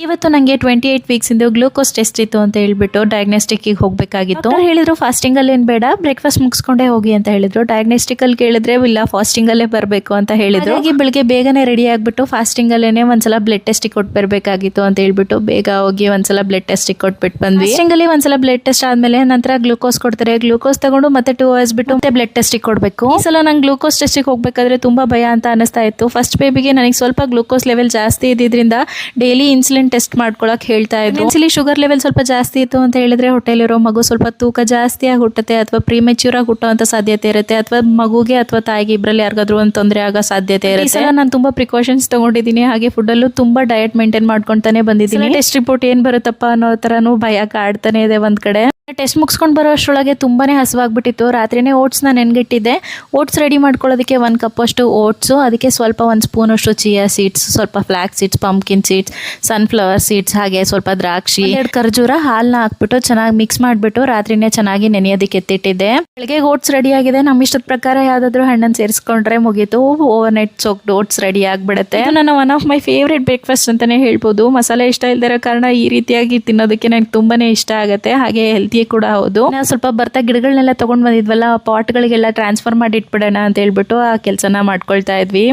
ಇವತ್ತು ನನಗೆ 28 ವೀಕ್ಸ್ ಇಂದು glucose test ಇತ್ತು ಅಂತ ಹೇಳ್ಬಿಟ್ಟು ಡಯಾಗ್ನೋಸ್ಟಿಕ್ ಗೆ ಹೋಗಬೇಕಾಗಿತ್ತು. ಹೇಳಿದ್ರು ಫಾಸ್ಟಿಂಗ್ ಅಲ್ಲಿ ಏನ್ ಬೇಡ, ಬ್ರೇಕ್ಫಾಸ್ಟ್ ಮುಗಿಸ್ಕೊಂಡೇ ಹೋಗಿ ಅಂತ ಹೇಳಿದ್ರು. ಡಯಾಗ್ನೋಸ್ಟಿಕ್ ಅಲ್ಲಿ ಕೇಳಿದ್ರೆ ಇಲ್ಲ ಫಾಸ್ಟಿಂಗ್ ಅಲ್ಲೇ ಬರಬೇಕು ಅಂತ ಹೇಳಿದ್ರು. ಹಾಗಾಗಿ ಬೆಳಿಗ್ಗೆ ಬೇಗನೆ ರೆಡಿ ಆಗ್ಬಿಟ್ಟು ಫಾಸ್ಟಿಂಗ್ ಅಲ್ಲೇನೆ ಒಂದ್ಸಲ ಬ್ಲಡ್ ಟೆಸ್ಟ್ ಕೊಟ್ಟು ಬರಬೇಕಾಗಿತ್ತು ಅಂತ ಹೇಳ್ಬಿಟ್ಟು ಬೇಗ ಹೋಗಿ ಒಂದ್ಸಲ ಬ್ಲಡ್ ಟೆಸ್ಟ್ ಕೊಟ್ಬಿಟ್ಟು ಬಂದ್ವಿ. ಫಾಸ್ಟಿಂಗ್ ಅಲ್ಲಿ ಒಂದ್ಸಲ ಬ್ಲಡ್ ಟೆಸ್ಟ್ ಆದ್ಮೇಲೆ ನಂತರ ಗ್ಲೂಕೋಸ್ ಕೊಡ್ತಾರೆ. ಗ್ಲೂಕೋಸ್ ತಗೊಂಡು ಮತ್ತೆ 2 ಅವರ್ಸ್ ಬಿಟ್ಟು ಮತ್ತೆ ಬ್ಲಡ್ ಟೆಸ್ಟ್ ಕೊಡ್ಬೇಕು. ಈ ಸಲ ನಂಗೆ ಗ್ಲೂಕೋಸ್ ಟೆಸ್ಟ್ ಹೋಗ್ಬೇಕಾದ್ರೆ ತುಂಬಾ ಭಯ ಅಂತ ಅನಿಸ್ತಾ ಇತ್ತು. ಫಸ್ಟ್ ಬೇಬಿಗೆ ನನಗೆ ಸ್ವಲ್ಪ ಗ್ಲೂಕೋಸ್ ಲೆವೆಲ್ ಜಾಸ್ತಿ ಇದ್ದಿದ್ರಿಂದ ಡೈಲಿ ಇನ್ಸುಲಿನ್ ಟೆಸ್ಟ್ ಮಾಡ್ಕೊಳಕ್ ಹೇಳ್ತಾ ಇದ್ರು. ಇಲ್ಲಿ ಶುಗರ್ ಲೆವೆಲ್ ಸ್ವಲ್ಪ ಜಾಸ್ತಿ ಇತ್ತು ಅಂತ ಹೇಳಿದ್ರೆ ಹೊಟ್ಟೆಲಿರೋ ಮಗು ಸ್ವಲ್ಪ ತೂಕ ಜಾಸ್ತಿ ಆಗಿ ಹುಟ್ಟುತ್ತೆ ಅಥವಾ ಪ್ರಿಮೆಚ್ಯೂರ್ ಆಗಿ ಹುಟ್ಟುವಂತ ಸಾಧ್ಯತೆ ಇರುತ್ತೆ, ಅಥವಾ ಮಗುಗೆ ಅಥವಾ ತಾಯಿಗೆ ಇಬ್ಬರಲ್ಲಿ ಯಾರಿಗಾದ್ರೂ ಒಂದು ತೊಂದರೆ ಆಗೋ ಸಾಧ್ಯತೆ ಇರುತ್ತೆ. ನಾನು ತುಂಬಾ ಪ್ರಿಕಾಷನ್ಸ್ ತಗೊಂಡಿದ್ದೀನಿ. ಹಾಗೆ ಫುಡ್ ಅಲ್ಲೂ ತುಂಬಾ ಡಯಟ್ ಮೇಂಟೈನ್ ಮಾಡ್ಕೊಂತಾನೆ ಬಂದಿದ್ದೀನಿ. ಟೆಸ್ಟ್ ರಿಪೋರ್ಟ್ ಏನ್ ಬರುತ್ತಪ್ಪ ಅನ್ನೋ ತರನು ಭಯ ಕಾಡ್ತಾನೆ ಇದೆ ಒಂದ್ ಕಡೆ. ಟೆಸ್ಟ್ ಮುಗಿಸ್ಕೊಂಡು ಬರೋ ಅಷ್ಟರೊಳಗೆ ತುಂಬಾನೇ ಹಸುವಾಗ್ಬಿಟ್ಟಿತ್ತು. ರಾತ್ರಿನೇ ಓಟ್ಸ್ ನ ನೆನ್ಗಿಟ್ಟಿದ್ದೆ. ಓಟ್ಸ್ ರೆಡಿ ಮಾಡ್ಕೊಳ್ಳೋದಕ್ಕೆ 1 ಕಪ್ ಅಷ್ಟು ಓಟ್ಸ್, ಅದಕ್ಕೆ ಸ್ವಲ್ಪ 1 ಸ್ಪೂನ್ ಅಷ್ಟು ಚಿಯಾ ಸೀಡ್ಸ್, ಸ್ವಲ್ಪ flax seeds, pumpkin seeds, sunflower seeds, ಹಾಗೆ ಸ್ವಲ್ಪ ದ್ರಾಕ್ಷಿ, 2 ಖರ್ಜೂರ, ಹಾಲ್ನ ಹಾಕ್ಬಿಟ್ಟು ಚೆನ್ನಾಗಿ ಮಿಕ್ಸ್ ಮಾಡ್ಬಿಟ್ಟು ರಾತ್ರಿನೇ ಚೆನ್ನಾಗಿ ನೆನೆಯೋದಕ್ಕೆ ಎತ್ತಿಟ್ಟಿದ್ದೆ. ಬೆಳಗ್ಗೆ ಓಟ್ಸ್ ರೆಡಿ ಆಗಿದೆ. ನಮ್ಮ ಇಷ್ಟದ ಪ್ರಕಾರ ಯಾವ್ದಾದ್ರು ಹಣ್ಣನ್ನು ಸೇರಿಸ್ಕೊಂಡ್ರೆ ಮುಗೀತು. Over night soaked oats ready ಆಗ್ಬಿಡುತ್ತೆ. ನನ್ನ one of my favourite breakfast ಅಂತಾನೆ ಹೇಳ್ಬೋದು. ಮಸಾಲೆ ಇಷ್ಟ ಇಲ್ದಿರೋ ಕಾರಣ ಈ ರೀತಿಯಾಗಿ ತಿನ್ನೋದಕ್ಕೆ ನನಗೆ ತುಂಬಾನೇ ಇಷ್ಟ ಆಗುತ್ತೆ. ಹಾಗೆ ಹೆಲ್ತಿ ಕೂಡ ಹೌದು. ನಾವು ಸ್ವಲ್ಪ ಬರ್ತಾ ಗಿಡಗಳನ್ನೆಲ್ಲ ತಗೊಂಡ್ ಬಂದಿದ್ವಲ್ಲ, ಪಾಟ್ ಗಳಿಗೆಲ್ಲ ಟ್ರಾನ್ಸ್ಫರ್ ಮಾಡಿ ಇಟ್ಬಿಡೋಣ ಅಂತ ಹೇಳ್ಬಿಟ್ಟು ಆ ಕೆಲಸನ ಮಾಡ್ಕೊಳ್ತಾ ಇದ್ವಿ.